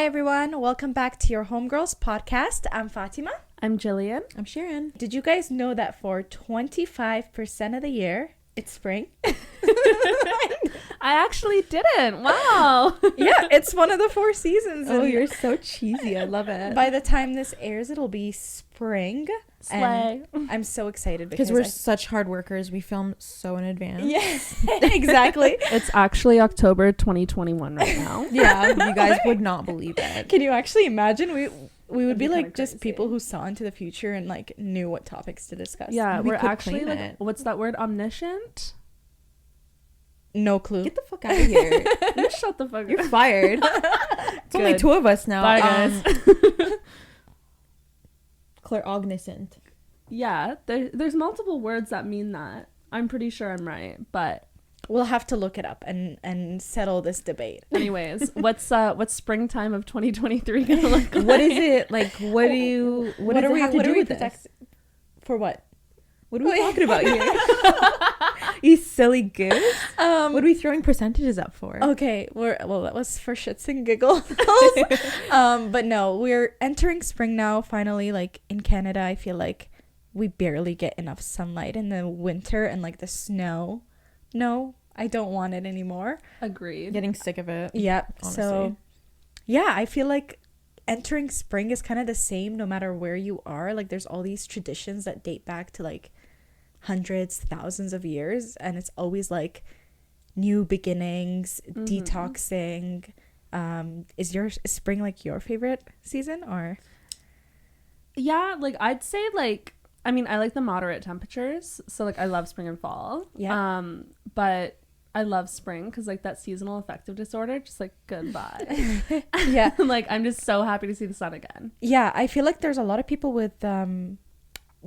everyone. Welcome back to your Homegirls podcast. I'm Fatima. I'm Jillian. I'm Sharon. Did you guys know that for 25% of the year, it's spring? I actually didn't. Wow. Yeah, it's one of the 4 seasons. Oh, you're so cheesy. I love it. By the time this airs, it'll be spring. Slay. And I'm so excited because we're such hard workers. We film so in advance. Yes, exactly. It's actually October 2021 right now. Yeah, you guys would not believe it. Can you actually imagine? We would be like just crazy. people who saw into the future and like knew what topics to discuss. Yeah, We we're could actually claim like, it. what's that word? Omniscient? No clue. Get the fuck out of here. You shut the fuck You're up. fired. It's only Good. 2 of us now. Bye, guys. Clairognisant. Yeah, there's multiple words that mean that. I'm pretty sure I'm right, but We'll have to look it up and settle this debate. anyways, what's springtime of 2023 gonna look like? What is it like? What does it have to do with this? For what? What are we talking about here? You silly goose. What are we throwing percentages up for? Okay, that was for shits and giggles. But no, we're entering spring now. Finally, like in Canada, I feel like we barely get enough sunlight in the winter and like the snow. No, I don't want it anymore. Agreed. Getting sick of it. Yep. Honestly. So, yeah, I feel like entering spring is kind of the same no matter where you are. Like there's all these traditions that date back to like hundreds, thousands of years, and it's always like new beginnings, detoxing. Is spring like your favorite season or? Yeah, like I'd say like I mean I like the moderate temperatures, so like I love spring and fall. Yeah. But I love spring because like that seasonal affective disorder, just like goodbye. Yeah. Like I'm just so happy to see the sun again. Yeah, I feel like there's a lot of people with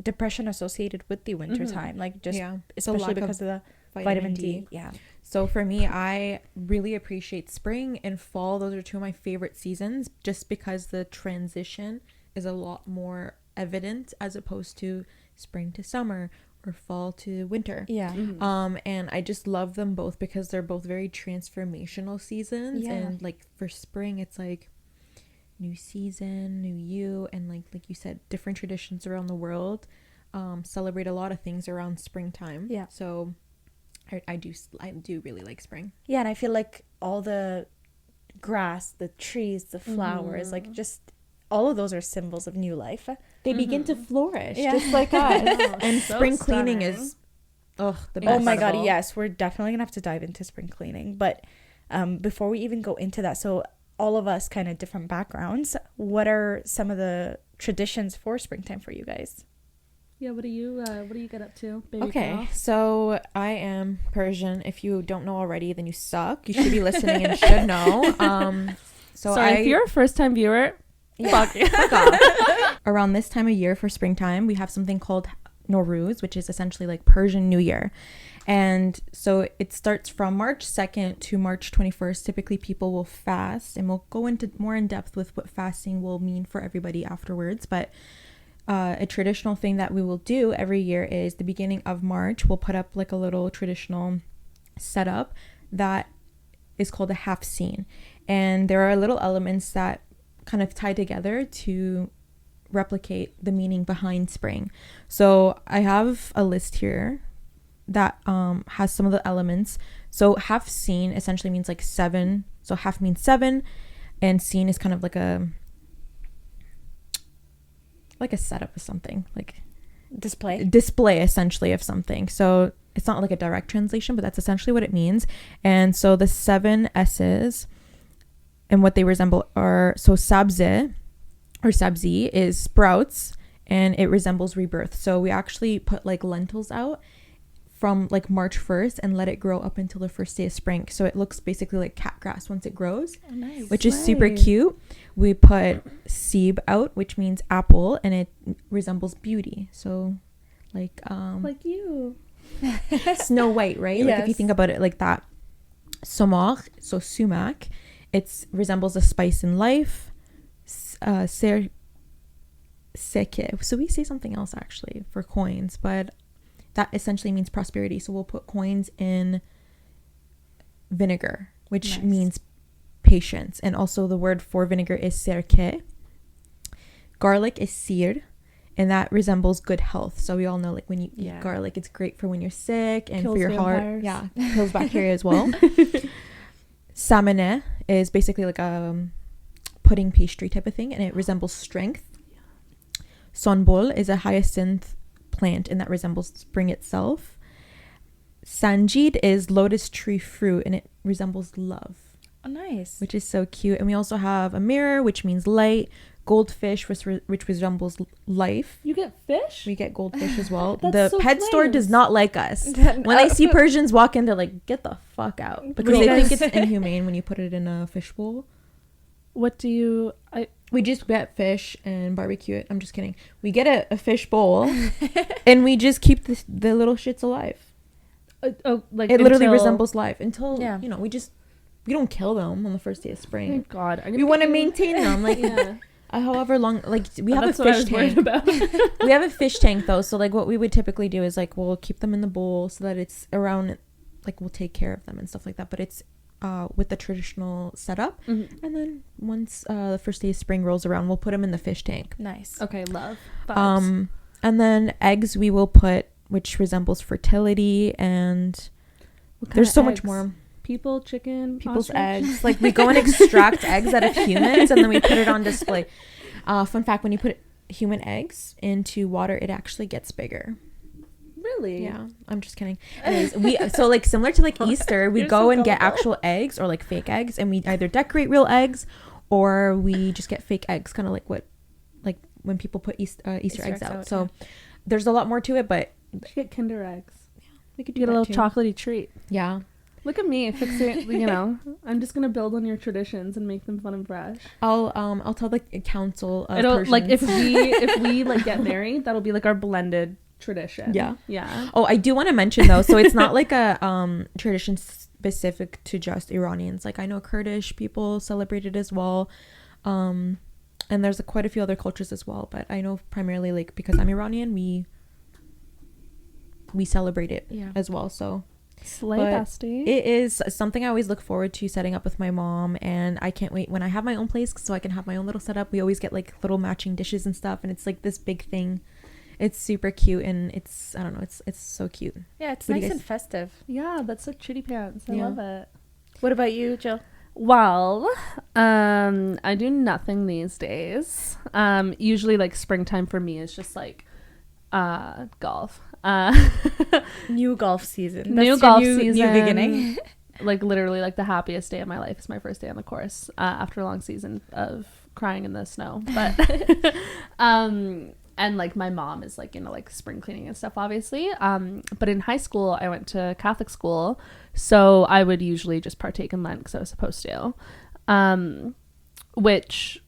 depression associated with the winter time, like just especially lack because of the vitamin D. Yeah. So for me, I really appreciate spring and fall. Those are 2 of my favorite seasons just because the transition is a lot more evident as opposed to spring to summer or fall to winter. Yeah. And I just love them both because they're both very transformational seasons. Yeah. And like for spring, it's like new season, new you, and like you said, different traditions around the world celebrate a lot of things around springtime. Yeah. So I do really like spring. Yeah, and I feel like all the grass, the trees, the flowers, like just all of those are symbols of new life. They begin to flourish, Yeah. just like us. Oh, And so spring cleaning stunning. is the best. Oh my god, Incredible. yes, we're definitely gonna have to dive into spring cleaning. But before we even go into that, so all of us kind of different backgrounds, what are some of the traditions for springtime for you guys? Yeah, what do you get up to, baby Okay, girl? so I am Persian. If you don't know already, then you suck. You should be listening and should know. Sorry, if you're a first time viewer, fuck you. Fuck off. Around this time of year for springtime, we have something called Nowruz, which is essentially like Persian New Year. And so it starts from March 2nd to March 21st. Typically people will fast, and we'll go into more in depth with what fasting will mean for everybody afterwards. But a traditional thing that we will do every year is the beginning of March, we'll put up like a little traditional setup that is called a half scene. And there are little elements that kind of tie together to replicate the meaning behind spring. So I have a list here that has some of the elements. So half scene essentially means like 7. So half means 7, and scene is kind of like a setup of something, like display essentially of something. So it's not like a direct translation, but that's essentially what it means. And so the 7 S's and what they resemble are, so sabze or sabzi is sprouts, and it resembles rebirth. So we actually put like lentils out from like March 1st and let it grow up until the first day of spring. So it looks basically like cat grass once it grows, which is super cute. We put seeb out, which means apple, and it resembles beauty. So like you. Snow White, right? Like if you think about it like that. Somach, so sumac, it resembles a spice in life. Seke, so we say something else actually for coins, but that essentially means prosperity. So we'll put coins in vinegar, which means patience. And also the word for vinegar is sirke. Garlic is sir, and that resembles good health. So we all know, like, when you eat garlic, it's great for when you're sick and Kills for your vampires. heart. Yeah, kills bacteria as well. Samane is basically like a pudding pastry type of thing, and it resembles strength. Sonbol is a hyacinth plant, and that resembles spring itself. Sanjid is lotus tree fruit, and it resembles love. Oh, nice. Which is so cute. And we also have a mirror, which means light. Goldfish, which resembles life. You get fish? We get goldfish as well. That's the so pet store nice. does not like us. When they see Persians walk in, they're like, get the fuck out. Because they think it's inhumane when you put it in a fish bowl. What do you... We just get fish and barbecue it. I'm just kidding. We get a fish bowl and we just keep the little shits alive. Like it literally resembles life until, Yeah. you know, we don't kill them on the first day of spring. Thank God. We want to maintain them. Like, however long, like, we have a fish tank. We have a fish tank though, so like what we would typically do is like we'll keep them in the bowl so that it's around, like, we'll take care of them and stuff like that, but it's with the traditional setup. And then once the first day of spring rolls around, we'll put them in the fish tank. Nice. Okay, love. Vibes. And then eggs we will put, which resembles fertility, and there's so much more. People, chicken, People's ostrich? eggs. Like, we go and extract eggs out of humans, and then we put it on display. Fun fact, when you put human eggs into water, it actually gets bigger. Really? Yeah, I'm just kidding. Anyways, so like similar to like Easter, we go and get actual eggs or like fake eggs, and we either decorate real eggs or we just get fake eggs, kind of like when people put Easter eggs out. So there's a lot more to it, but You should get Kinder eggs. we could You get a that little too. chocolatey treat. Yeah. Look at me fixing, you know. I'm just gonna build on your traditions and make them fun and fresh. I'll tell the council of It'll Persians. like if we like get married, that'll be like our blended tradition. Yeah. Oh, I do want to mention though, so it's not like a tradition specific to just Iranians. Like, I know Kurdish people celebrate it as well, and there's quite a few other cultures as well. But I know primarily, like, because I'm Iranian, we celebrate it as well. So Slay, but bestie. it is something I always look forward to setting up with my mom, and I can't wait when I have my own place so I can have my own little setup. We always get like little matching dishes and stuff, and it's like this big thing. It's super cute, and it's, I don't know, it's so cute. Yeah, it's What do you nice guys- and festive. Yeah, that's like chitty pants. I Yeah. love it. What about you, Jill? Well, I do nothing these days. Usually like springtime for me is just like golf. New golf season. New That's golf your new season. beginning. Like literally like the happiest day of my life is my first day on the course after a long season of crying in the snow. But and like my mom is like, you know, like spring cleaning and stuff, obviously. But in high school, I went to Catholic school, so I would usually just partake in Lent because I was supposed to. Which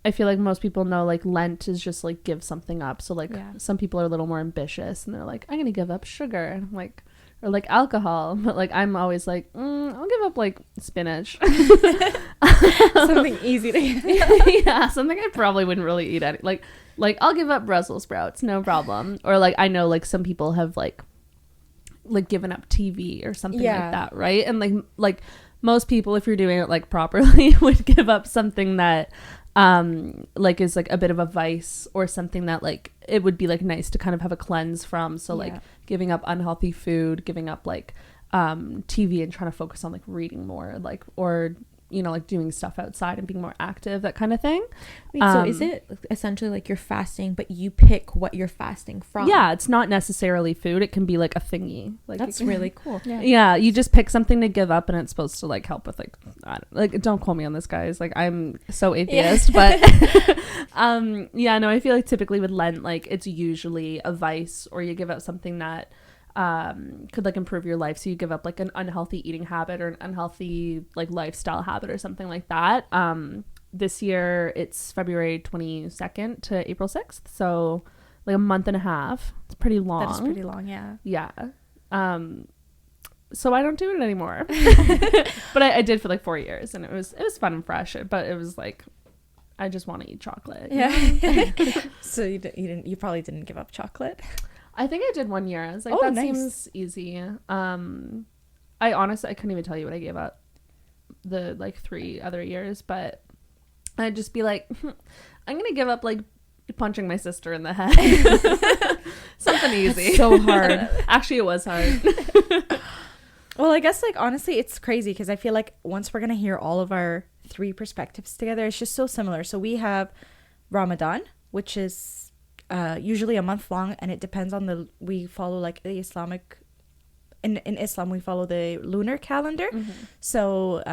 I feel like most people know, like Lent is just like give something up. So like some people are a little more ambitious and they're like, I'm gonna give up sugar, and I'm like, or like alcohol, but like I'm always like, I'll give up like spinach. Something easy to get. Yeah, something I probably wouldn't really eat any. Like I'll give up Brussels sprouts, no problem. Or like I know like some people have like given up TV or something like that, right? And like most people, if you're doing it like properly, would give up something that like is like a bit of a vice, or something that like it would be like nice to kind of have a cleanse from. So like giving up unhealthy food, giving up like TV and trying to focus on like reading more, like, or you know, like doing stuff outside and being more active, that kind of thing. Wait, so is it essentially like you're fasting, but you pick what you're fasting from? Yeah, it's not necessarily food. It can be like a thingy. Like That's really cool. Yeah, you just pick something to give up, and it's supposed to like help with like don't quote me on this, guys. Like I'm so atheist, but yeah, no, I feel like typically with Lent, like it's usually a vice, or you give up something that could like improve your life. So you give up like an unhealthy eating habit or an unhealthy like lifestyle habit or something like that. This year it's February 22nd to April 6th, so like a month and a half. It's pretty long. That is pretty long, yeah. Yeah. So I don't do it anymore. But I did for like 4 years, and it was fun and fresh, but it was like I just want to eat chocolate. Yeah. So you probably didn't give up chocolate. I think I did 1 year. I was like, Oh, that nice. seems easy. I honestly couldn't even tell you what I gave up. the like 3 other years, but I'd just be like, I'm gonna give up like punching my sister in the head. Something easy. That's so hard. Actually, it was hard. Well, I guess like honestly it's crazy because I feel like once we're gonna hear all of our 3 perspectives together, it's just so similar. So we have Ramadan, which is usually a month long, and it depends on we follow like the Islamic in Islam we follow the lunar calendar. So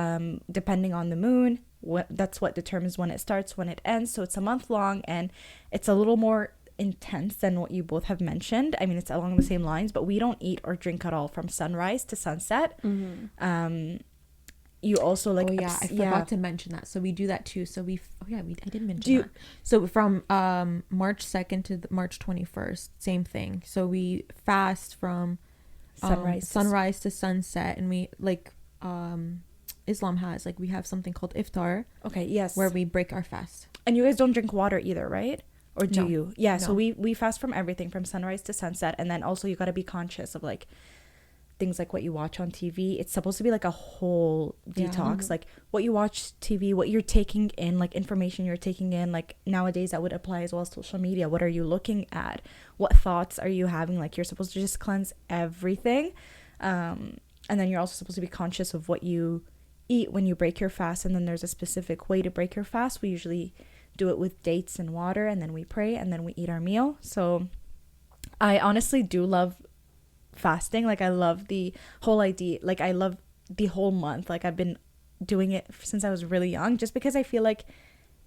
depending on the moon, that's what determines when it starts, when it ends. So it's a month long, and it's a little more intense than what you both have mentioned. I mean, it's along the same lines, but we don't eat or drink at all from sunrise to sunset. You also like I forgot to mention that. So we do that too. So I did mention that. So from March 2nd to March 21st, same thing. So we fast from sunrise to sunset, and we like Islam has like we have something called iftar. Okay, yes. Where we break our fast. And you guys don't drink water either, right? Or do No. you? Yeah, No. so we fast from everything from sunrise to sunset, and then also you got to be conscious of like things like what you watch on TV. It's supposed to be like a whole detox, like what you watch TV, what you're taking in, like information you're taking in. Like nowadays that would apply as well as social media. What are you looking at? What thoughts are you having? Like you're supposed to just cleanse everything. And then you're also supposed to be conscious of what you eat when you break your fast. And then there's a specific way to break your fast. We usually do it with dates and water, and then we pray, and then we eat our meal. So I honestly do love fasting. Like I love the whole idea. Like I love the whole month. Like I've been doing it since I was really young, just because I feel like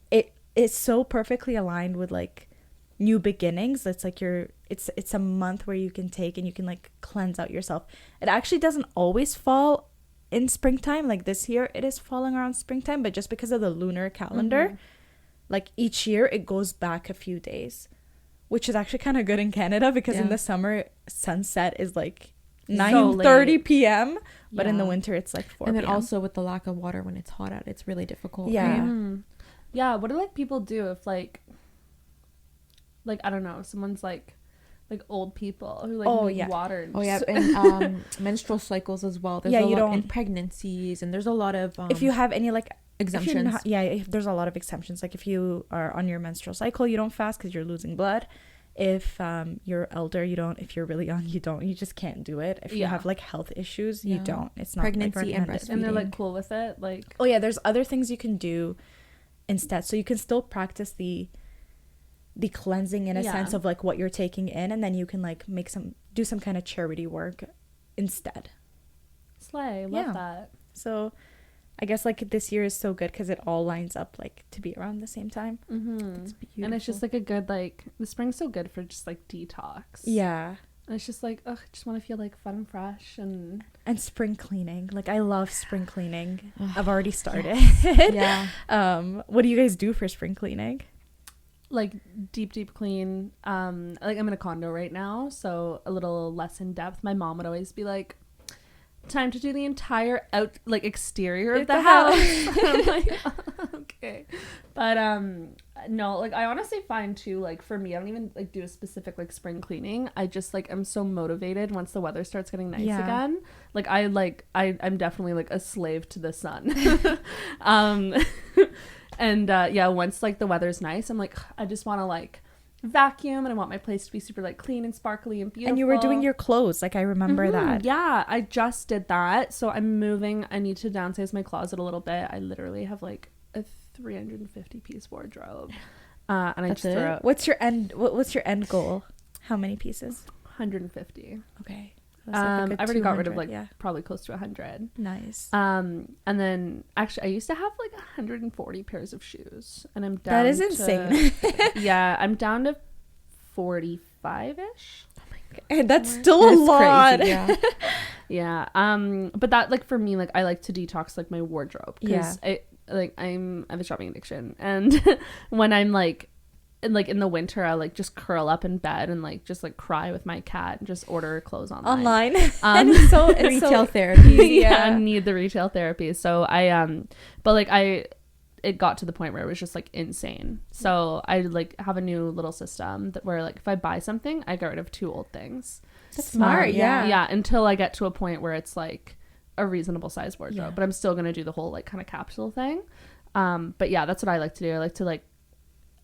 it is so perfectly aligned with like new beginnings. It's like it's a month where you can take and you can like cleanse out yourself. It actually doesn't always fall in springtime. Like this year it is falling around springtime, but just because of the lunar calendar, like each year it goes back a few days, which is actually kind of good in Canada because in the summer sunset is like 9:30 p.m. but in the winter it's like 4 And then p.m. also with the lack of water when it's hot out, it's really difficult. Yeah. Right? Yeah, what do like people do if like I don't know, someone's like old people who like need water and And menstrual cycles as well. There's you don't, and pregnancies, and there's a lot of if you have any like exemptions. If there's a lot of exemptions. Like if you are on your menstrual cycle, you don't fast because you're losing blood. If you're elder, you don't. If you're really young, you don't. You just can't do it. If you have like health issues, you don't. It's not pregnancy and breastfeeding. And they're like cool with it. Like there's other things you can do instead. So you can still practice the cleansing in a sense of like what you're taking in, and then you can like do some kind of charity work instead. Slay, love that. So I guess like this year is so good because it all lines up like to be around the same time. It's beautiful. And it's just like a good like the spring's so good for just like detox. Yeah. And it's just like, I just want to feel like fun and fresh and spring cleaning. Like I love spring cleaning. I've already started. Yeah. What do you guys do for spring cleaning? Like deep clean. Like I'm in a condo right now, so a little less in depth. My mom would always be like, time to do the entire exterior of the house. I'm like, okay. But no, like I honestly find too, like for me, I don't even like do a specific like spring cleaning. I just like I'm so motivated once the weather starts getting nice again. Like I'm definitely like a slave to the sun. And once like the weather's nice, I'm like I just want to like vacuum, and I want my place to be super like clean and sparkly and beautiful. And you were doing your clothes, like I remember that. Yeah, I just did that. So I'm moving. I need to downsize my closet a little bit. I literally have like a 350 piece wardrobe, and I just throw out. What's your end goal? How many pieces? 150. Okay. I've already got rid of like probably close to 100. Nice. And then actually I used to have like 140 pairs of shoes, and I'm down. That is insane. Yeah, I'm down to 45ish. Oh my god, and that's still a lot. Crazy, yeah. Yeah. But that like for me, like I like to detox like my wardrobe because I have a shopping addiction, and when I'm like in the winter, I like just curl up in bed and like just like cry with my cat and just order clothes online. And it's retail therapy. I need the retail therapy. So but like it got to the point where it was just like insane. So I like have a new little system where like if I buy something, I get rid of 2 old things. That's smart. Yeah. Until I get to a point where it's like, a reasonable size wardrobe, Yeah. but I'm still gonna do the whole like kind of capsule thing. But yeah, that's what I like to do. I like to like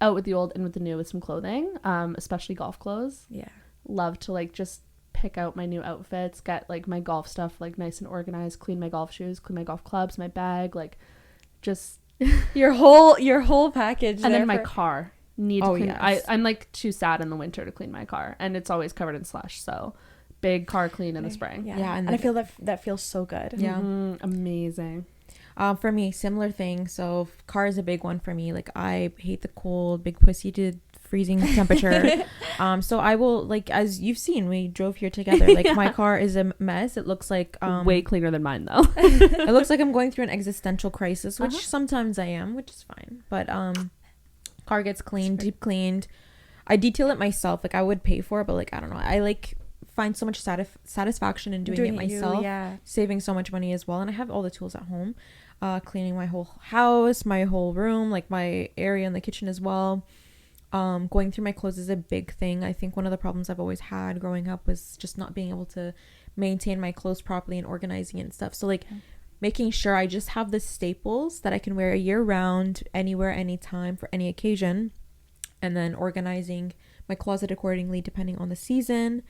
out with the old, in with the new with some clothing, especially golf clothes. Yeah. Love to like just pick out my new outfits, get like my golf stuff like nice and organized, clean my golf shoes, clean my golf clubs, my bag, like just Your whole package. and there then my for- car need to Oh, clean. yes. I'm like too sad in the winter to clean my car, and it's always covered in slush, so big car clean in the spring. Yeah. Yeah, And and I feel that feels so good. Yeah. Amazing. For me, similar thing. So car is a big one for me. Like I hate the cold, big pussy to freezing temperature. So I will, like, as you've seen, we drove here together. Like my car is a mess. It looks like Way cleaner than mine though. it looks like I'm going through an existential crisis, which Uh-huh. sometimes I am, which is fine. But car gets cleaned, deep cleaned. I detail it myself. Like I would pay for it, but like I don't know. I like find so much satisfaction in doing it myself. Yeah. Saving so much money as well, and I have all the tools at home. Cleaning my whole house, my whole room, like my area in the kitchen as well. Going through my clothes is a big thing. I think one of the problems I've always had growing up was just not being able to maintain my clothes properly and organizing it and stuff. So like making sure I just have the staples that I can wear a year round, anywhere, anytime, for any occasion, and then organizing my closet accordingly depending on the season,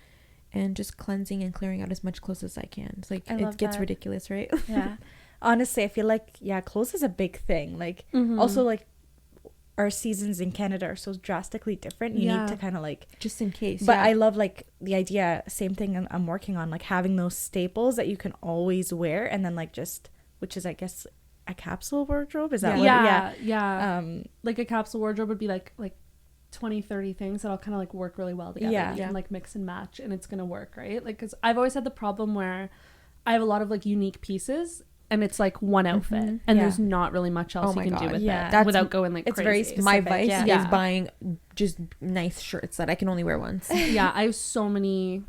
and just cleansing and clearing out as much clothes as I can. It's like I love it gets that. ridiculous, right? Yeah. Honestly, I feel like, yeah, clothes is a big thing. Like, also, like, our seasons in Canada are so drastically different. You need to kind of, like... Just in case. But yeah. I love, like, the idea, same thing I'm working on, like, having those staples that you can always wear, and then, like, just... Which is, I guess, a capsule wardrobe? Is that what? Yeah. Like a capsule wardrobe would be like 20, 30 things that'll kind of like work really well together. Yeah. You can like mix and match, and it's gonna work, right? Like, because I've always had the problem where I have a lot of like unique pieces, and it's like one outfit, and Yeah. there's not really much else Oh you my can do God. with Yeah. it That's- without going like it's crazy. very specific. My vice Yeah. is buying just nice shirts that I can only wear once. Yeah, I have so many.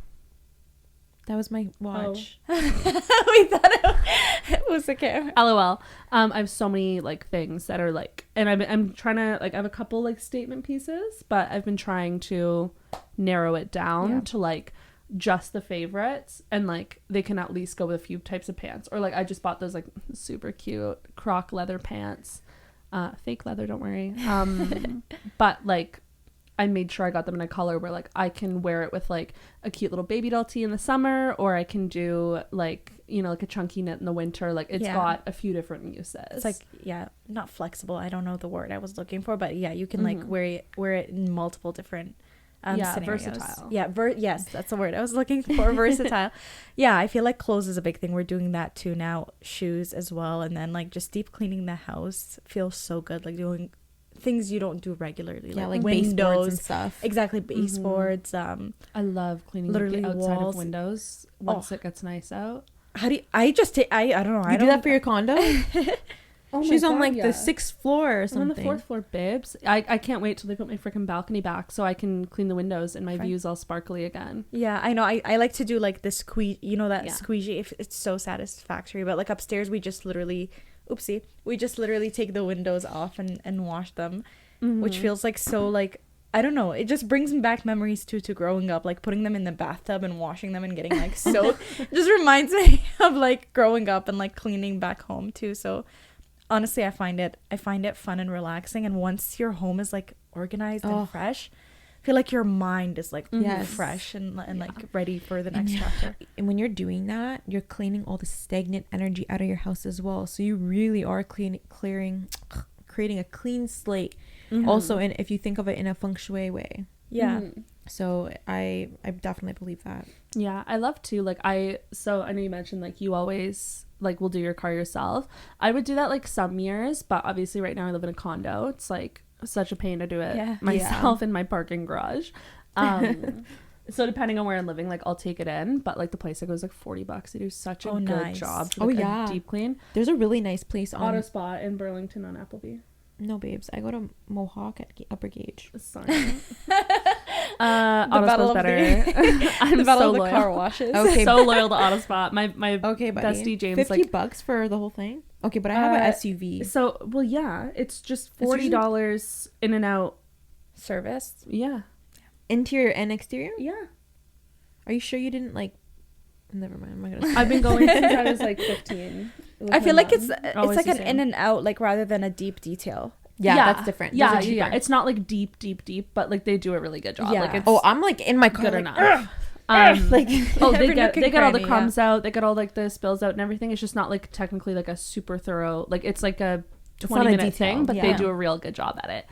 That was my watch. We thought it was a camera. LOL. I have so many like things that are like, and I'm trying to like, I have a couple like statement pieces, but I've been trying to narrow it down to like just the favorites, and like they can at least go with a few types of pants, or like I just bought those like super cute croc leather pants, fake leather, don't worry. But like I made sure I got them in a color where like I can wear it with like a cute little baby doll tee in the summer, or I can do like, you know, like a chunky knit in the winter. Like it's got a few different uses. It's like, yeah, not flexible. I don't know the word I was looking for, but yeah, you can like wear it in multiple different scenarios. Versatile. Yeah, yes, that's the word I was looking for. Versatile. Yeah, I feel like clothes is a big thing. We're doing that too now. Shoes as well, and then like just deep cleaning the house feels so good. Like doing things you don't do regularly, Yeah, like baseboards windows and stuff. Exactly, baseboards. I love cleaning literally the outside walls. of windows once it gets nice out. How do you, I just take? I don't know. You do that for your condo? Oh She's on like the 6th floor or I'm something. on the 4th floor, babes. I can't wait till they put my freaking balcony back so I can clean the windows and my view's all sparkly again. Yeah, I know. I like to do like the squeeze. You know that Yeah. squeegee. It's so satisfactory. But like upstairs, we just literally take the windows off and wash them, which feels like so like. I don't know. It just brings me back memories to growing up, like putting them in the bathtub and washing them and getting like soaked. Just reminds me of like growing up and like cleaning back home too. So honestly, I find it fun and relaxing. And once your home is like organized and fresh, I feel like your mind is like fresh and like ready for the next chapter. And when you're doing that, you're cleaning all the stagnant energy out of your house as well. So you really are creating a clean slate. Also, and if you think of it in a feng shui way. Yeah. So I definitely believe that. Yeah, I love to like I know you mentioned like you always like will do your car yourself. I would do that like some years, but obviously right now I live in a condo. It's like such a pain to do it myself in my parking garage. So depending on where I'm living, like I'll take it in, but like the place I go is like $40. They do such a good job. For, like, a deep clean. There's a really nice place on Auto Spot in Burlington on Appleby. No, babes, I go to Mohawk at Upper Gauge. Sorry. Auto Spot's better. I'm The battle so of the loyal. car washes. Okay. So loyal to Auto Spot. My Okay, buddy. bestie James $50 like for the whole thing. Okay, but I have an SUV. So well, yeah, it's just $40 in and out Service. Yeah. Interior and exterior. Yeah. Are you sure you didn't like Never mind. I'm not gonna. I've been going since I was like 15. I feel like it's Always like the an same. in and out, like rather than a deep detail. Yeah, that's different. Those Yeah, are cheaper. It's not like deep, but like they do a really good job. Yeah. Like it's Oh, I'm like in my car. good like, enough. like Oh, Every they nook and get all the cranny, crumbs out. They get all like the spills out and everything. It's just not like technically like a super thorough. Like it's like a It's not a 20-minute detail, thing, but they yeah. do a real good job at it.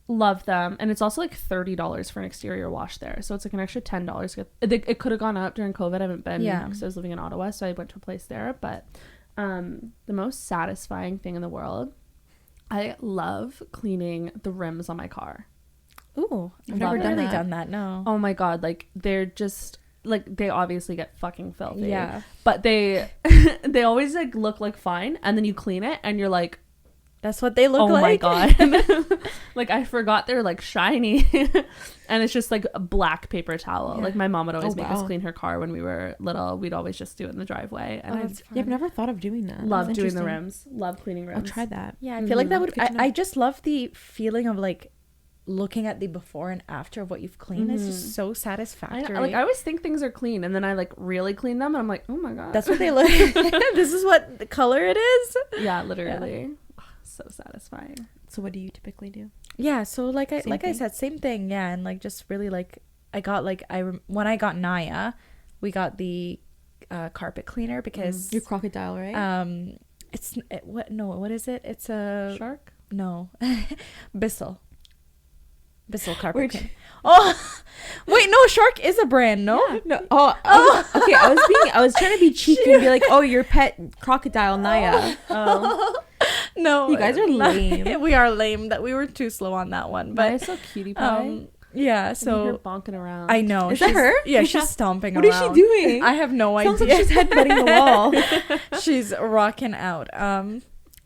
Love them, and it's also like $30 for an exterior wash there, so it's like an extra $10. It could have gone up during COVID. I haven't been because I was living in Ottawa, so I went to a place there. But the most satisfying thing in the world, I love cleaning the rims on my car. Ooh, I've Love never it. really done that. No. Oh my god, like they're just like they obviously get fucking filthy. Yeah. But they they always like look like fine, and then you clean it and you're like, That's what they look oh like. my god. Like I forgot they're like shiny. And it's just like a black paper towel. Yeah. Like my mom would always Oh, make wow. us clean her car when we were little. We'd always just do it in the driveway. And Oh, I that's fun. Yeah, I've never thought of doing that. love That's doing the interesting. rims. Love cleaning rims. I'll try that. Yeah, I feel like that would. Good to know. I just love the feeling of like looking at the before and after of what you've cleaned. It's just so I satisfactory. know, like I always think things are clean, and then I like really clean them, and I'm like, oh my god. That's what they look. This is what the color it is. Yeah, literally. So satisfying. So what do you typically do? Yeah, so like I Same thing? said, same thing. Yeah, and like just really like I got like when I got Naya, we got the carpet cleaner because Your crocodile, right? what is it? It's a Shark. no, Bissell carpet Where'd cleaner. Oh, wait, no, Shark is a brand. No, No. Okay. I was trying to be cheeky and be like, oh, your pet crocodile, Naya. Oh. no, You guys are lame. We are lame. That we were too slow on that one, But but so cutie pie. yeah. So So bonking around. I know. Is that she's- her? Yeah, she's stomping What around. is she doing? I have no Sounds idea. like she's headbutting the wall. She's rocking out.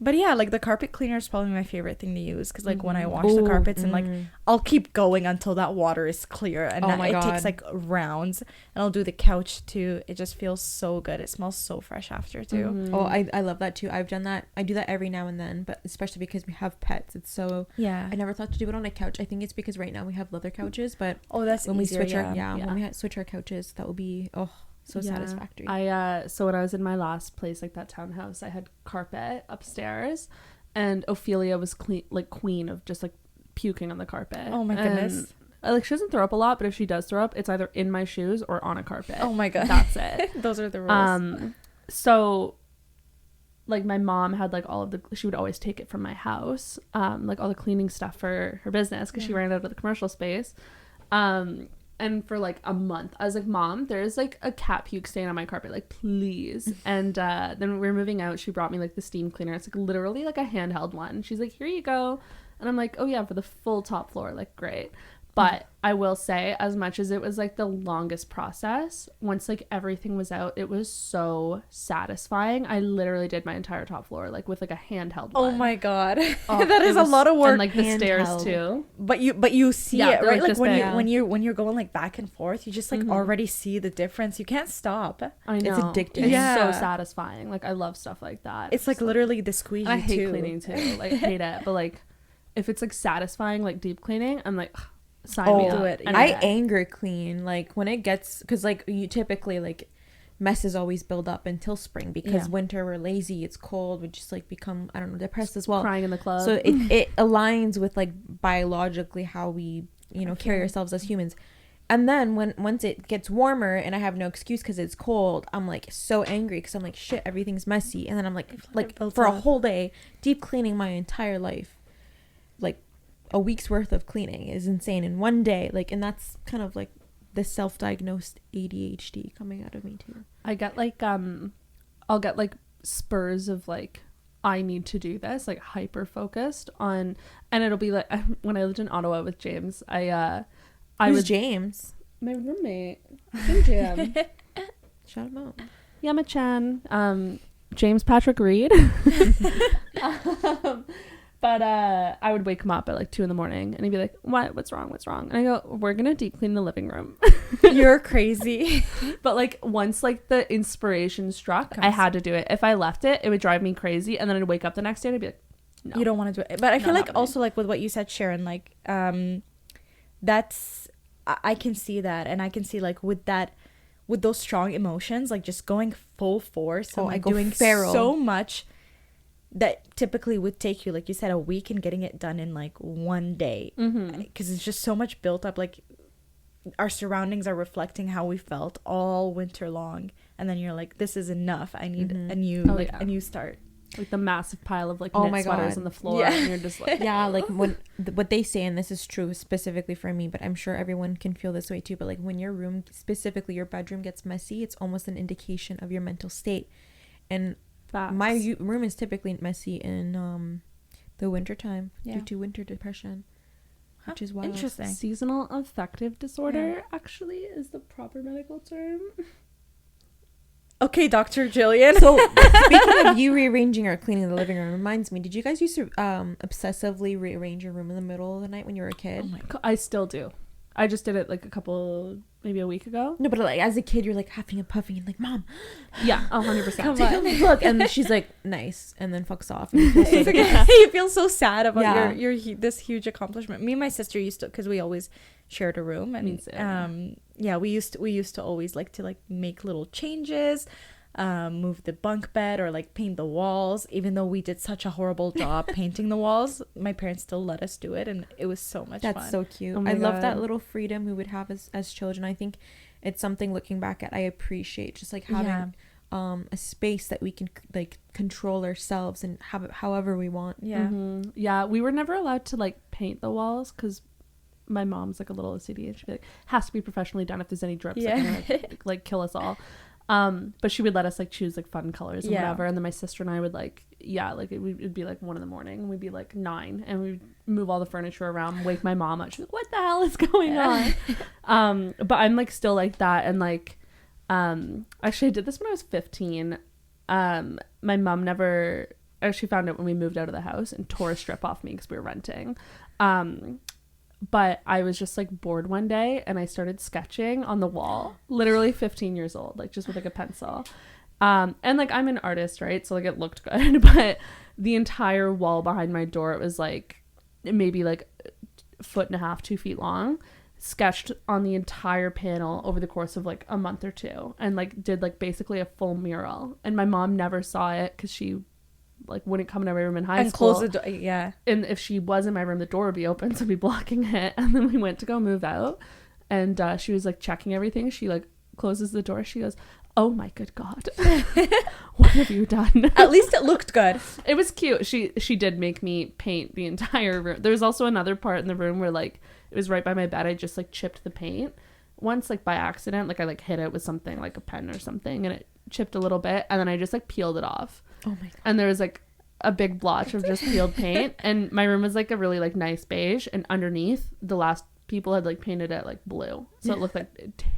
But yeah, like the carpet cleaner is probably my favorite thing to use because like when I wash the Ooh, carpets and like I'll keep going until that water is clear and Oh that, my it God. takes like rounds, and I'll do the couch too. It just feels so good. It smells so fresh after too. Mm-hmm. Oh, I love that too. I've done that. I do that every now and then, but especially because we have pets. It's so. Yeah. I never thought to do it on a couch. I think it's because right now we have leather couches, but Oh, that's when we easier, switch yeah. when we switch our couches, that will be so Yeah. satisfactory. So when I was in my last place, like that townhouse, I had carpet upstairs, and Ophelia was queen of just like puking on the carpet. Oh my goodness. And, like she doesn't throw up a lot, but if she does throw up, it's either in my shoes or on a carpet. Oh my god. That's it. Those are the rules. So like my mom had like she would always take it from my house, like all the cleaning stuff for her business because she ran out of the commercial space. And for like a month I was like, Mom, there's like a cat puke stain on my carpet, like please. And then when we were moving out, she brought me like the steam cleaner. It's like literally like a handheld one. She's like, here you go. And I'm like, oh yeah, for the full top floor, like great. But I will say, as much as it was like the longest process, once like everything was out, it was so satisfying. I literally did my entire top floor like with like a handheld Oh one. my god. Oh, That it is a was- lot of work. And like the stairs Handheld. too. But you see Yeah, it, they're right? like Like this big. when you're going like back and forth, you just like already see the difference. You can't stop. I know. addicting. It's Yeah. so satisfying. Like I love stuff like that. It's like literally the squeegee I hate too. cleaning too. Like I hate it. But like if it's like satisfying, like deep cleaning, I'm like, ugh, sign me do up. it. any I day. anger clean like when it gets because like you typically like messes always build up until spring because Yeah. winter we're lazy, it's cold, we just like become I don't know depressed as well. crying in the club. So it aligns with like biologically how we carry ourselves as humans. And then once it gets warmer and I have no excuse because it's cold, I'm like so angry because I'm like shit, everything's messy. And then I'm like builds for a up. whole day deep cleaning my entire life, like a week's worth of cleaning is insane in one day. Like, and that's kind of like the self-diagnosed ADHD coming out of me too. I get like I'll get like spurs of like I need to do this, like hyper focused on, and it'll be like when I lived in Ottawa with James, I Who's was James? my roommate, Jim. Shout him out. Yama-chan, James Patrick Reed. But I would wake him up at like 2 a.m. and he'd be like, what's wrong? And I go, we're gonna deep clean the living room. You're crazy. But like once like the inspiration struck, I had to do it. If I left it, it would drive me crazy, and then I'd wake up the next day and I'd be like, no. You don't want to do it. But I feel Not like happening. also like with what you said, Sharon, like that's I can see that, and I can see like with with those strong emotions, like just going full force and I like go doing feral. so much that typically would take you, like you said, a week, and getting it done in like one day, because it's just so much built up. Like our surroundings are reflecting how we felt all winter long, and then you're like, this is enough, I need a new a new start. Like the massive pile of like Oh knit my sweaters God. on the floor, Yeah. and you're just like, Yeah, like when what they say, and this is true specifically for me, but I'm sure everyone can feel this way too, but like when your room, specifically your bedroom, gets messy, it's almost an indication of your mental state. And facts. my room is typically messy in the winter time Yeah. due to winter depression, which is wild. Interesting. Seasonal affective disorder actually is the proper medical term. Okay, Dr. Jillian. So speaking of you rearranging or cleaning the living room, reminds me, did you guys used to obsessively rearrange your room in the middle of the night when you were a kid? Oh my God. I still do. I just did it like maybe a week ago. No, but like as a kid, you're like huffing and puffing and like, Mom, Yeah, 100%. Come take a on. look, and then she's like, nice, and then fucks off. And you feel so It's like, depressed. you feel so sad about Yeah. your this huge accomplishment. Me and my sister used to, because we always shared a room, and Me too. yeah, we used to always like to like make little changes, move the bunk bed or like paint the walls. Even though we did such a horrible job painting the walls, my parents still let us do it, and it was so much fun. That's so cute. Oh my I love that God. little freedom we would have as children. I think it's something, looking back at, I appreciate just like having a space that we can like control ourselves and have it however we want. Yeah. Yeah, we were never allowed to like paint the walls because my mom's like a little OCD, and she'd be like, has to be professionally done. If there's any drips, Yeah. like kill us all. But she would let us like choose like fun colors and Yeah. whatever, and then my sister and I would like it'd be like 1 a.m. and we'd be like 9, and we'd move all the furniture around, wake my mom up. She's like, what the hell is going on? But I'm like still like that, and like actually I did this when I was 15. My mom never actually found out when we moved out of the house and tore a strip off me because we were renting. But I was just like bored one day, and I started sketching on the wall, literally 15 years old, like just with like a pencil. And like I'm an artist, right? So like it looked good, but the entire wall behind my door, it was like maybe like 1.5 feet, 2 feet long, sketched on the entire panel over the course of like a month or two, and like did like basically a full mural. And my mom never saw it because she like wouldn't come into my room in high And school. close the door. Yeah. And if she was in my room, the door would be open, so I'd be blocking it. And then we went to go move out, and she was like checking everything. She like closes the door. She goes, oh my good God, what have you done? At least it looked good. It was cute. She did make me paint the entire room. There's also another part in the room where like it was right by my bed. I just like chipped the paint once, like by accident. Like I like hit it with something like a pen or something, and it chipped a little bit, and then I just like peeled it off. Oh my God. And there was like a big blotch of just peeled paint, and my room was like a really like nice beige, and underneath the last people had like painted it like blue, so it looked like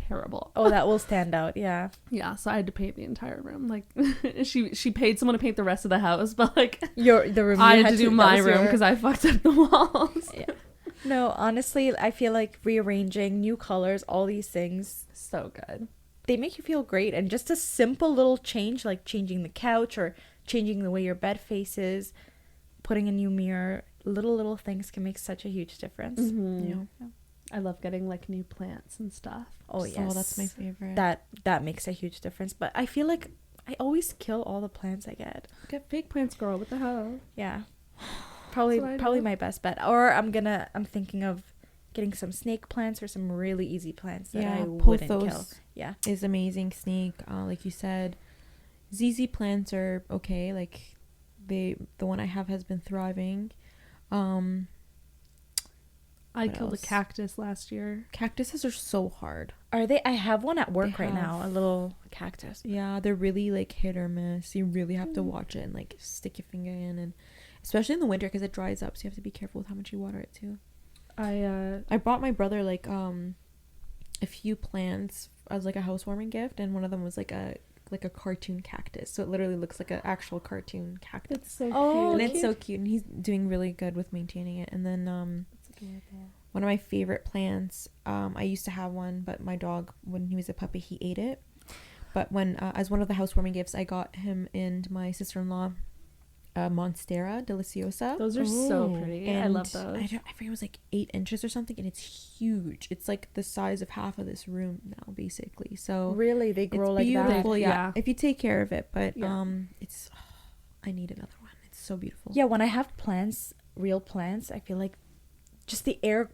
terrible. Oh, that will stand out. Yeah. Yeah, so I had to paint the entire room. Like she paid someone to paint the rest of the house, but like The room. I you had to do that my was room your- because I fucked up the walls. Yeah. No, honestly, I feel like rearranging, new colors, all these things, So good. they make you feel great. And just a simple little change, like changing the couch or changing the way your bed faces, putting a new mirror, little things can make such a huge difference. Yeah. I love getting like new plants and stuff. Oh yes, Oh, that's my favorite. That makes a huge difference. But I feel like I always kill all the plants I get. Get fake plants, girl. What the hell? Yeah, what I probably do. my best bet. Or I'm thinking of getting some snake plants or some really easy plants that I wouldn't kill. pothos Yeah. is amazing. Snake, like you said, ZZ plants are okay. Like the one I have has been thriving. I What killed else? a cactus last year. Cactuses are so hard. Are they? I have one at work They right now. A have- little cactus. Yeah, they're really like hit or miss. You really have to watch it and like stick your finger in, and especially in the winter because it dries up, so you have to be careful with how much you water it too. I brought my brother like a few plants as like a housewarming gift, and one of them was like a cartoon cactus, so it literally looks like an actual cartoon cactus. It's so Oh, And cute. it's so cute, and he's doing really good with maintaining it. And then one of my favorite plants, I used to have one, but my dog, when he was a puppy, he ate it. But when as one of the housewarming gifts, I got him and my sister-in-law Monstera deliciosa. Those are so pretty. I love those. I forget, it was like 8 inches or something, and it's huge. It's like the size of half of this room now, basically. So really, they grow like beautiful, that. yeah. If you take care of it, but it's. I need another one. It's so beautiful. Yeah, when I have plants, real plants, I feel like just the air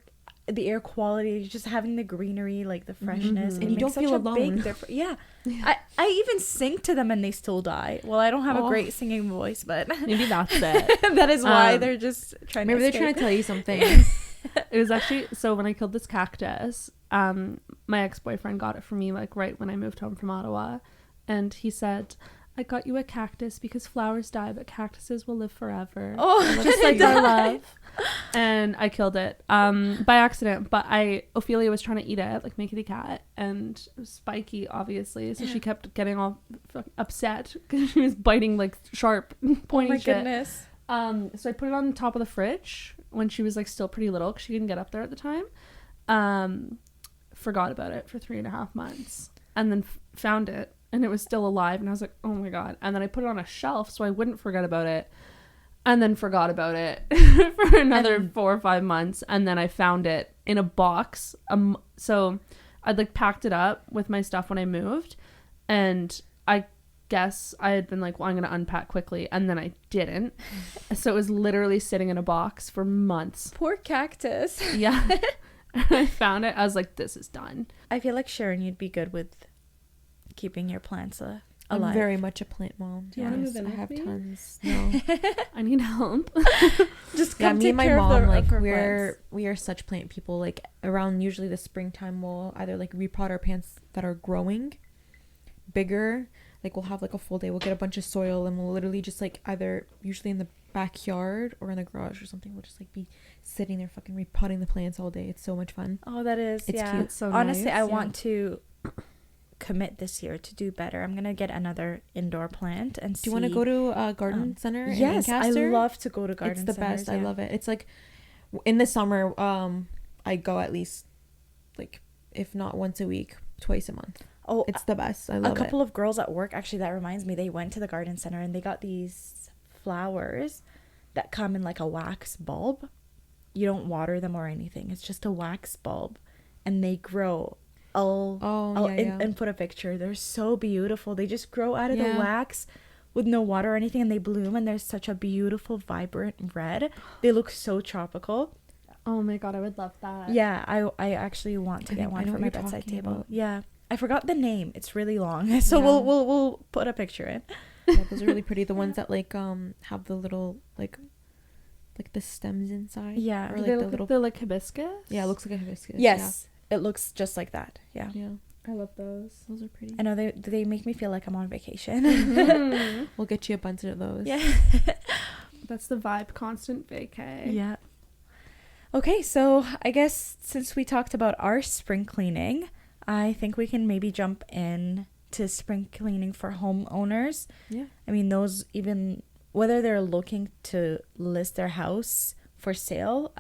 quality, just having the greenery, like the freshness, and you don't feel alone. Yeah. I even sing to them and they still die. Well, I don't have a great singing voice, but maybe that's it. That is why they're just trying. Maybe they're trying to tell you something. It was actually, so when I killed this cactus, my ex-boyfriend got it for me like right when I moved home from Ottawa, and he said, I got you a cactus because flowers die, but cactuses will live forever. Just like our love. And I killed it by accident, but Ophelia was trying to eat it, like Mickey the cat, and it was spiky, obviously, so she kept getting all upset because she was biting like sharp, pointy shit. Goodness. So I put it on the top of the fridge when she was like still pretty little because she couldn't get up there at the time. Forgot about it for 3.5 months, and then found it. And it was still alive. And I was like, oh my God. And then I put it on a shelf so I wouldn't forget about it. And then forgot about it for another 4 or 5 months. And then I found it in a box. So I'd like packed it up with my stuff when I moved. And I guess I had been like, well, I'm going to unpack quickly. And then I didn't. So it was literally sitting in a box for months. Poor cactus. Yeah. And I found it. I was like, this is done. I feel like, Sharon, you'd be good with keeping your plants alive. I'm very much a plant mom. Do you want to move in I with have me? tons. No. I need help. Just Yeah, come me take and my care mom, of like plants. we are such plant people. Like around usually the springtime, we'll either like repot our plants that are growing bigger. Like we'll have like a full day. We'll get a bunch of soil and we'll literally just like either usually in the backyard or in the garage or something. We'll just like be sitting there fucking repotting the plants all day. It's so much fun. Oh, that is. It's yeah. cute. It's so Honestly, nice. I want to commit this year to do better. I'm gonna get another indoor plant and Do you want to go to a garden center in yes, Lancaster? I love to go to garden It's the centers, best. I love it. It's like in the summer, I go at least like if not once a week, twice a month. Oh, It's the best. I love a couple of girls at work, actually, that reminds me, they went to the garden center and they got these flowers that come in like a wax bulb. You don't water them or anything. It's just a wax bulb and they grow. And put a picture. They're so beautiful. They just grow out of the wax with no water or anything, and they bloom, and they're such a beautiful vibrant red. They look so tropical. Oh my God, I would love that. Yeah, I actually want to get one for my bedside table. About. Yeah, I forgot the name. It's really long, so we'll put a picture in. Yeah, those are really pretty. The ones that like have the little like the stems inside. Yeah, or like they're like hibiscus. Yeah, it looks like a hibiscus. Yes, it looks just like that. Yeah. I love those. Those are pretty. I know they make me feel like I'm on vacation. Mm-hmm. We'll get you a bunch of those. Yeah. That's the vibe. Constant vacay. Yeah. Okay, so I guess since we talked about our spring cleaning, I think we can maybe jump in to spring cleaning for homeowners. Yeah. I mean, those, even whether they're looking to list their house for sale,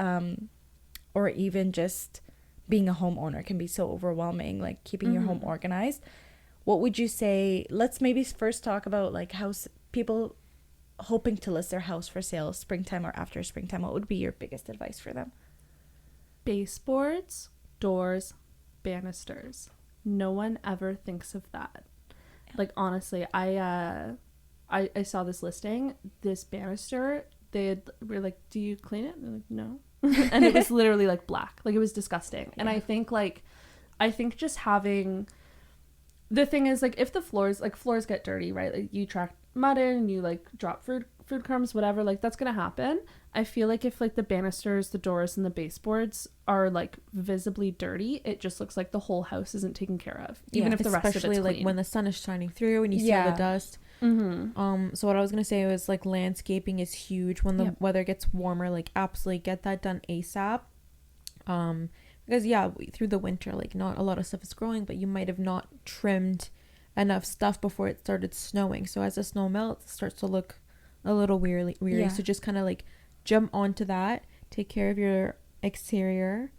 or even just being a homeowner can be so overwhelming, like keeping your home organized. What would you say? Let's maybe first talk about like house people hoping to list their house for sale springtime or after springtime. What would be your biggest advice for them? Baseboards, doors, banisters. No one ever thinks of that. Yeah. Like honestly, I saw this listing, this banister. Were like, do you clean it? And they're like, no. And it was literally like black, like it was disgusting. Yeah. And I think just having, the thing is like if the floors get dirty, right, like you track mud in and you like drop food crumbs, whatever, like that's gonna happen. I feel like if like the banisters, the doors, and the baseboards are like visibly dirty, it just looks like the whole house isn't taken care of, even if the rest of it's clean. Especially like when the sun is shining through and you see all the dust. So what I was gonna say was like landscaping is huge. When the weather gets warmer, like absolutely get that done ASAP. Because through the winter, like not a lot of stuff is growing, but you might have not trimmed enough stuff before it started snowing. So as the snow melts, it starts to look a little weary. So just kind of like jump onto that. Take care of your exterior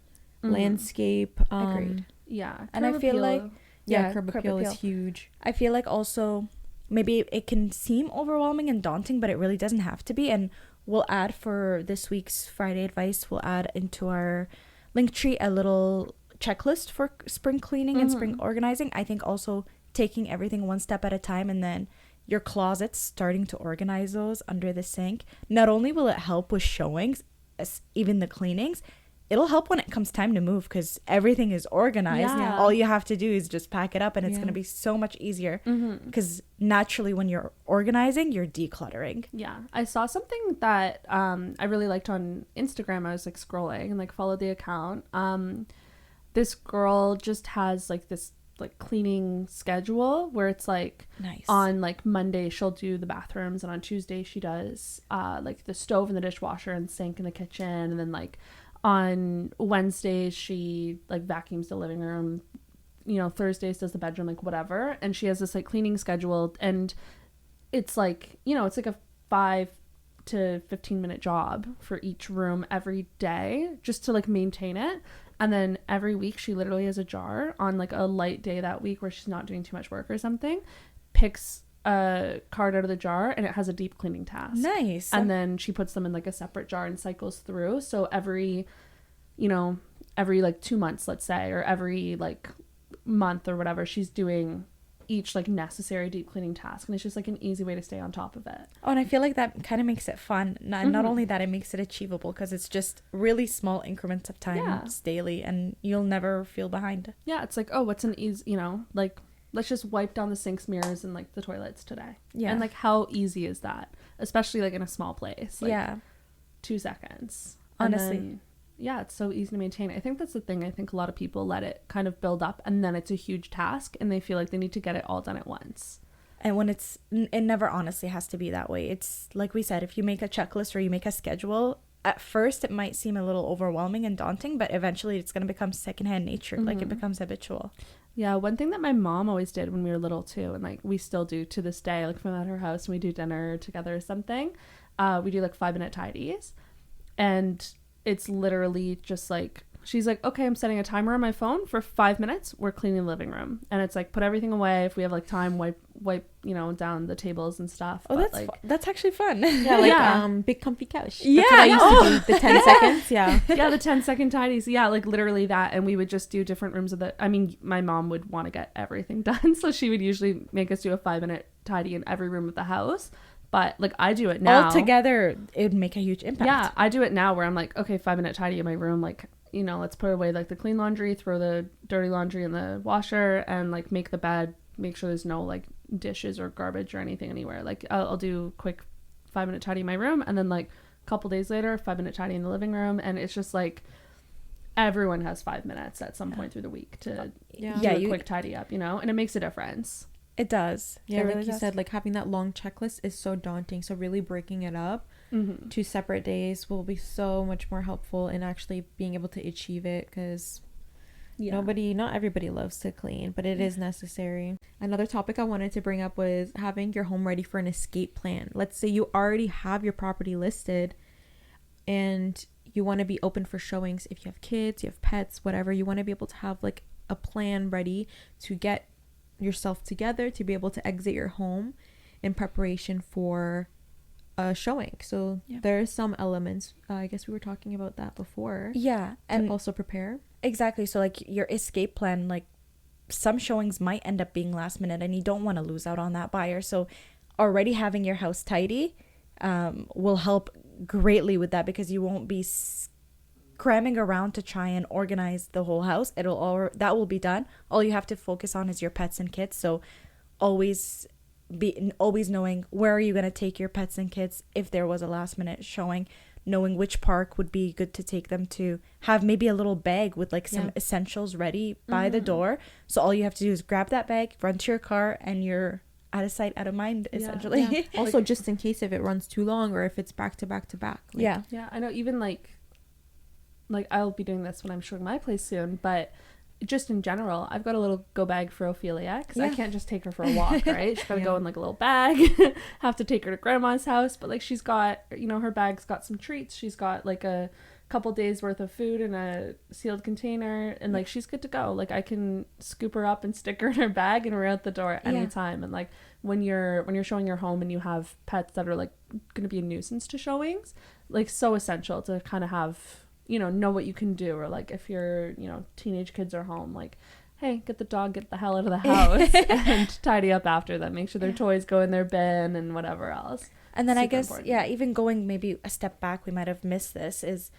landscape. Agreed. Yeah, and I feel like curb appeal is huge. I feel like also maybe it can seem overwhelming and daunting, but it really doesn't have to be. And we'll add for this week's Friday advice, we'll add into our Linktree a little checklist for spring cleaning and spring organizing. I think also taking everything one step at a time, and then your closets, starting to organize those under the sink. Not only will it help with showings, even the cleanings, it'll help when it comes time to move, because everything is organized. Yeah. All you have to do is just pack it up, and it's going to be so much easier, because naturally when you're organizing, you're decluttering. Yeah, I saw something that I really liked on Instagram. I was like scrolling and like followed the account. This girl just has like this like cleaning schedule where it's like Nice. on like Monday she'll do the bathrooms, and on Tuesday she does like the stove and the dishwasher and sink in the kitchen, and then like on Wednesdays she like vacuums the living room, you know, Thursdays does the bedroom, like whatever. And she has this like cleaning schedule, and it's like, you know, it's like a 5 to 15-minute job for each room every day just to like maintain it. And then every week she literally has a jar on like a light day that week where she's not doing too much work or something, picks a card out of the jar, and it has a deep cleaning task. Nice. And then she puts them in like a separate jar and cycles through. So every, you know, every like 2 months, let's say, or every like month or whatever, she's doing each like necessary deep cleaning task, and it's just like an easy way to stay on top of it. Oh, and I feel like that kind of makes it fun. Not only that, it makes it achievable, because it's just really small increments of time daily, and you'll never feel behind. Yeah, it's like, oh, what's an easy, you know, like let's just wipe down the sinks, mirrors, and like the toilets today. Yeah. And like how easy is that, especially like in a small place? Like, yeah, 2 seconds. honestly. And then, yeah, it's so easy to maintain. I think that's the thing. I think a lot of people let it kind of build up, and then it's a huge task, and they feel like they need to get it all done at once. And when it never honestly has to be that way. It's like we said, if you make a checklist or you make a schedule, at first it might seem a little overwhelming and daunting, but eventually it's going to become secondhand nature. Like it becomes habitual. Yeah, one thing that my mom always did when we were little too, and like we still do to this day, like if I'm at her house and we do dinner together or something, we do like 5-minute tidies. And it's literally just like, she's like, okay, I'm setting a timer on my phone for 5 minutes. We're cleaning the living room. And it's like, put everything away. If we have like time, wipe, you know, down the tables and stuff. Oh, but, that's like, that's actually fun. Yeah, like big comfy couch. Yeah, That's what I used to do. The 10 seconds. Yeah. yeah, the 10-second tidies. Yeah, like literally that. And we would just do different rooms of the, I mean, my mom would want to get everything done. So she would usually make us do a 5-minute tidy in every room of the house. But like I do it now. All together, it would make a huge impact. Yeah, I do it now where I'm like, okay, 5-minute tidy in my room. Like, you know, let's put away like the clean laundry, throw the dirty laundry in the washer, and like make the bed, make sure there's no like dishes or garbage or anything anywhere. Like I'll do quick 5-minute tidy in my room, and then like a couple days later, 5-minute tidy in the living room. And it's just like everyone has 5 minutes at some point through the week to do a quick tidy up, you know, and it makes a difference. It does. Yeah, it like really you does. said, like having that long checklist is so daunting. So really breaking it up to separate days will be so much more helpful in actually being able to achieve it, because not everybody loves to clean, but it is necessary. Another topic I wanted to bring up was having your home ready for an escape plan. Let's say you already have your property listed and you want to be open for showings. If you have kids, you have pets, whatever, you want to be able to have like a plan ready to get yourself together to be able to exit your home in preparation for a showing. So there's some elements, I guess we were talking about that before, and also prepare. Exactly. So like your escape plan, like some showings might end up being last minute, and you don't want to lose out on that buyer. So already having your house tidy will help greatly with that, because you won't be cramming around to try and organize the whole house. That will be done. All you have to focus on is your pets and kids. So always knowing where are you going to take your pets and kids if there was a last minute showing, knowing which park would be good to take them to, have maybe a little bag with like some essentials ready by the door. So all you have to do is grab that bag, run to your car, and you're out of sight, out of mind, essentially. Also, just in case if it runs too long or if it's back to back to back. Yeah, I know. Even like I'll be doing this when I'm showing my place soon, but just in general, I've got a little go bag for Ophelia, because I can't just take her for a walk, right? She's got to go in like a little bag. Have to take her to grandma's house, but like she's got, you know, her bag's got some treats. She's got like a couple days worth of food in a sealed container, and like she's good to go. Like I can scoop her up and stick her in her bag and we're out the door anytime. And like when you're showing your home and you have pets that are like going to be a nuisance to showings, like so essential to kind of have, you know what you can do. Or like if your, you know, teenage kids are home, like, hey, get the dog, get the hell out of the house and tidy up after them. Make sure their toys go in their bin and whatever else. And then Super I guess, important. even going maybe a step back, we might have missed this, is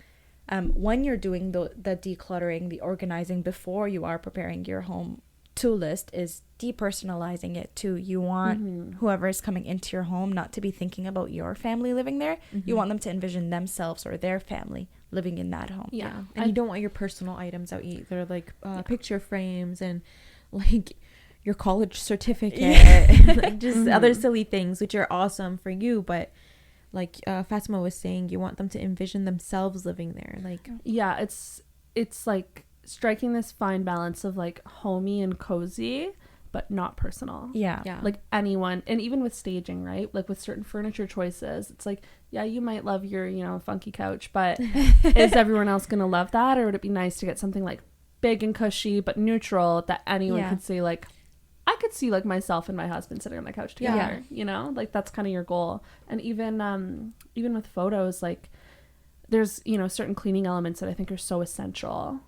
when you're doing the decluttering, the organizing before you are preparing your home to list, is depersonalizing it too. You want whoever is coming into your home not to be thinking about your family living there. You want them to envision themselves or their family living in that home. Yeah. And you don't want your personal items out either, like picture frames and like your college certificate and like just other silly things, which are awesome for you, but like Fatma was saying, you want them to envision themselves living there. Like it's like striking this fine balance of like homey and cozy but not personal. Yeah. Like anyone, and even with staging, right? Like with certain furniture choices, it's like, yeah, you might love your, you know, funky couch, but is everyone else gonna love that? Or would it be nice to get something like big and cushy but neutral that anyone could see? Like I could see like myself and my husband sitting on the couch together, you know, like that's kind of your goal. And even with photos, like there's, you know, certain cleaning elements that I think are so essential.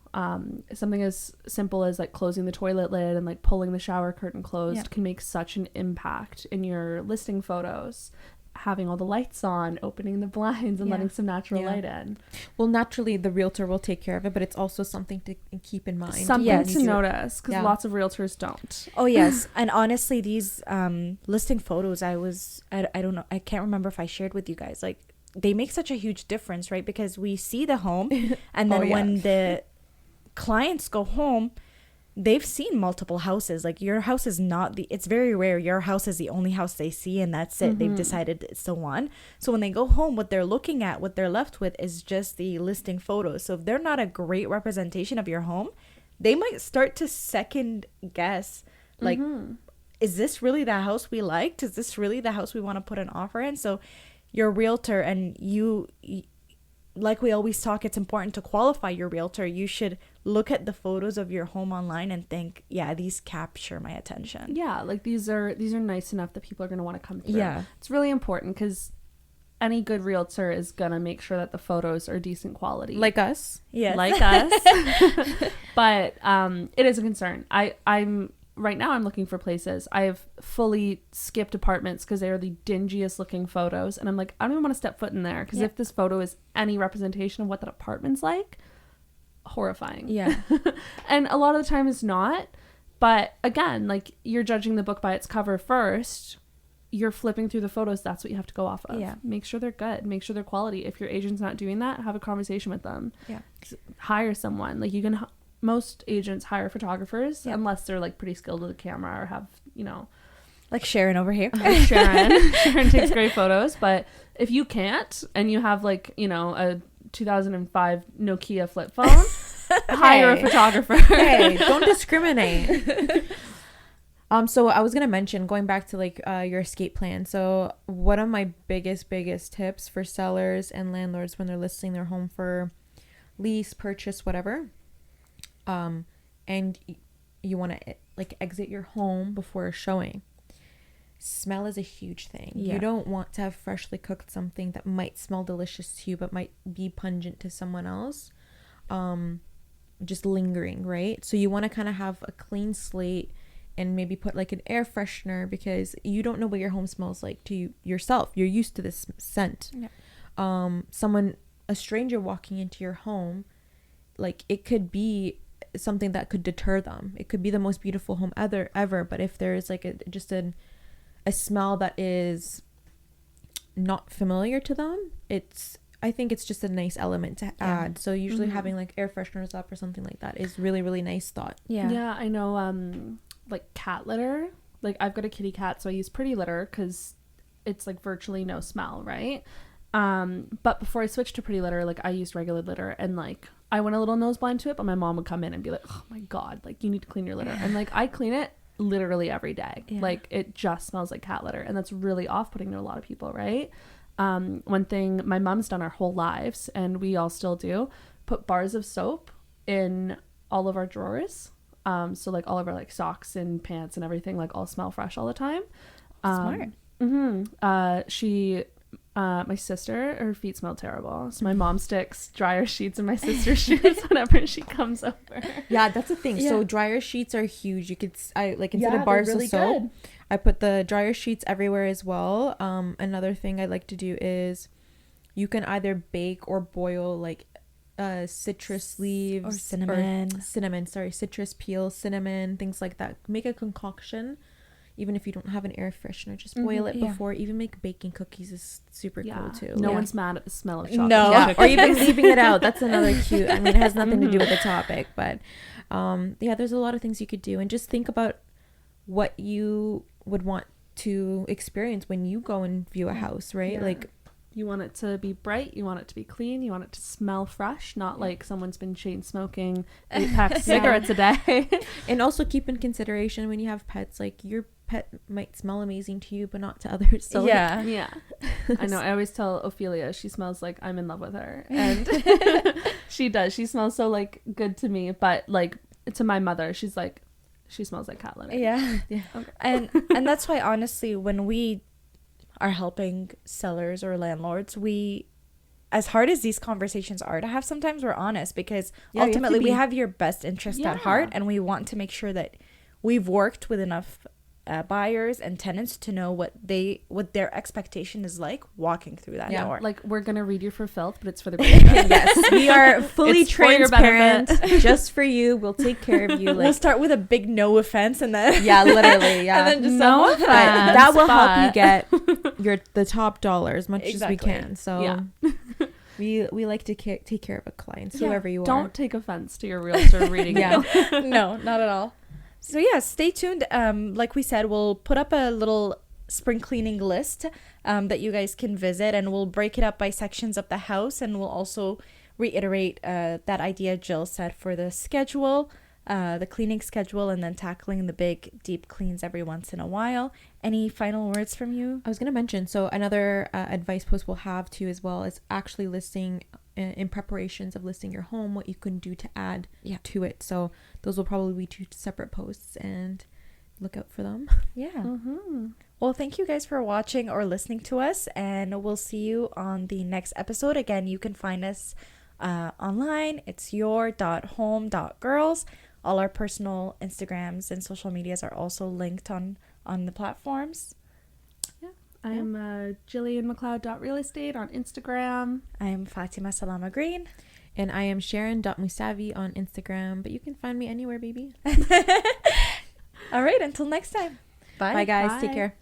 Something as simple as like closing the toilet lid and like pulling the shower curtain closed can make such an impact in your listing photos. Having all the lights on, opening the blinds and letting some natural light in. Well, naturally the realtor will take care of it, but it's also something to keep in mind. Something to notice, because lots of realtors don't. Oh yes. And honestly, these listing photos, I don't know, I can't remember if I shared with you guys, like they make such a huge difference, right? Because we see the home and then when the clients go home, they've seen multiple houses. Like your house is not it's very rare your house is the only house they see and that's it. They've decided it's the one. So when they go home, what they're looking at, what they're left with is just the listing photos. So if they're not a great representation of your home, they might start to second guess, like, is this really the house we liked? Is this really the house we want to put an offer in? So your realtor and you, like we always talk, it's important to qualify your realtor. You should look at the photos of your home online and think, yeah, these capture my attention. Yeah, like these are nice enough that people are going to want to come through. Yeah. It's really important because any good realtor is going to make sure that the photos are decent quality. Like us. Yes. Like us. But it is a concern. I'm right now I'm looking for places. I have fully skipped apartments because they are the dingiest looking photos. And I'm like, I don't even want to step foot in there because if this photo is any representation of what that apartment's like, horrifying. Yeah. And a lot of the time it's not. But again, like you're judging the book by its cover first. You're flipping through the photos. That's what you have to go off of. Yeah. Make sure they're good. Make sure they're quality. If your agent's not doing that, have a conversation with them. Yeah. Hire someone. Like you can... most agents hire photographers unless they're like pretty skilled with the camera or have, you know, like Sharon over here. Sharon takes great photos. But if you can't and you have like, you know, a 2005 Nokia flip phone, hire a photographer. Hey, don't discriminate. So I was gonna mention, going back to like your escape plan. So one of my biggest tips for sellers and landlords when they're listing their home for lease, purchase, whatever, and you want to like exit your home before a showing. Smell is a huge thing. You don't want to have freshly cooked something that might smell delicious to you but might be pungent to someone else, just lingering, right? So you want to kind of have a clean slate and maybe put like an air freshener, because you don't know what your home smells like to you yourself. You're used to this scent. A stranger walking into your home, like it could be something that could deter them. It could be the most beautiful home ever, but if there's like a smell that is not familiar to them, I think it's just a nice element to add. So usually having like air fresheners up or something like that is really, really nice thought. Yeah, I know. Like cat litter, like I've got a kitty cat, so I use Pretty Litter because it's like virtually no smell, right? But before I switched to Pretty Litter, like I used regular litter, and like I went a little nose blind to it, but my mom would come in and be like, oh my god, like you need to clean your litter. And like I clean it literally every day. Like it just smells like cat litter, and that's really off-putting to a lot of people, right? one thing my mom's done our whole lives, and we all still do, put bars of soap in all of our drawers. So like all of our like socks and pants and everything like all smell fresh all the time. Smart. My sister, her feet smell terrible, so my mom sticks dryer sheets in my sister's shoes whenever she comes over. Yeah, that's the thing. So dryer sheets are huge. You could instead of bars of soap, I put the dryer sheets everywhere as well. Another thing I like to do is you can either bake or boil like citrus leaves or citrus peel, cinnamon, things like that. Make a concoction. Even if you don't have an air freshener, just boil it before. Even make baking cookies is super cool too. No one's mad at the smell of chocolate. No. Yeah. Or even leaving it out. That's another cute. I mean, it has nothing to do with the topic, but there's a lot of things you could do, and just think about what you would want to experience when you go and view a house, right? Yeah. Like, you want it to be bright, you want it to be clean, you want it to smell fresh, not like someone's been chain smoking 8 packs of cigarettes a day. And also keep in consideration when you have pets, like your pet might smell amazing to you but not to others. So yeah. I know, I always tell Ophelia she smells like I'm in love with her, and she does. She smells so like good to me, but like to my mother she's like, she smells like cat litter. Yeah. Okay. And that's why honestly when we are helping sellers or landlords, we, as hard as these conversations are to have, sometimes we're honest, because ultimately we have your best interest at heart, and we want to make sure that we've worked with enough buyers and tenants to know what their expectation is like walking through that door. Like, we're gonna read you for filth, but it's for the greater good. Yes, we are fully It's for your transparent, just for you. We'll take care of you. We'll start with a big no offense, and then literally, and then just no offense, that will help you get the top dollar as much as we can. So we like to take care of a client, whoever you are. Don't take offense to your realtor reading. No, not at all. So yeah, stay tuned. Like we said, we'll put up a little spring cleaning list that you guys can visit, and we'll break it up by sections of the house, and we'll also reiterate that idea Jill said for the schedule, the cleaning schedule, and then tackling the big deep cleans every once in a while. Any final words from you? I was going to mention, so another advice post we'll have too as well is actually listing in preparations of listing your home, what you can do to add to it. So those will probably be 2 separate posts, and look out for them. Well, thank you guys for watching or listening to us, and we'll see you on the next episode. Again, you can find us online. It's your.home.girls. All our personal Instagrams and social medias are also linked on the platforms. I'm JillianMcLeod.realestate on Instagram. I'm Fatima Salama Green. And I am Sharon.Musavi on Instagram, but you can find me anywhere, baby. All right, until next time. Bye. Bye, guys. Bye. Take care.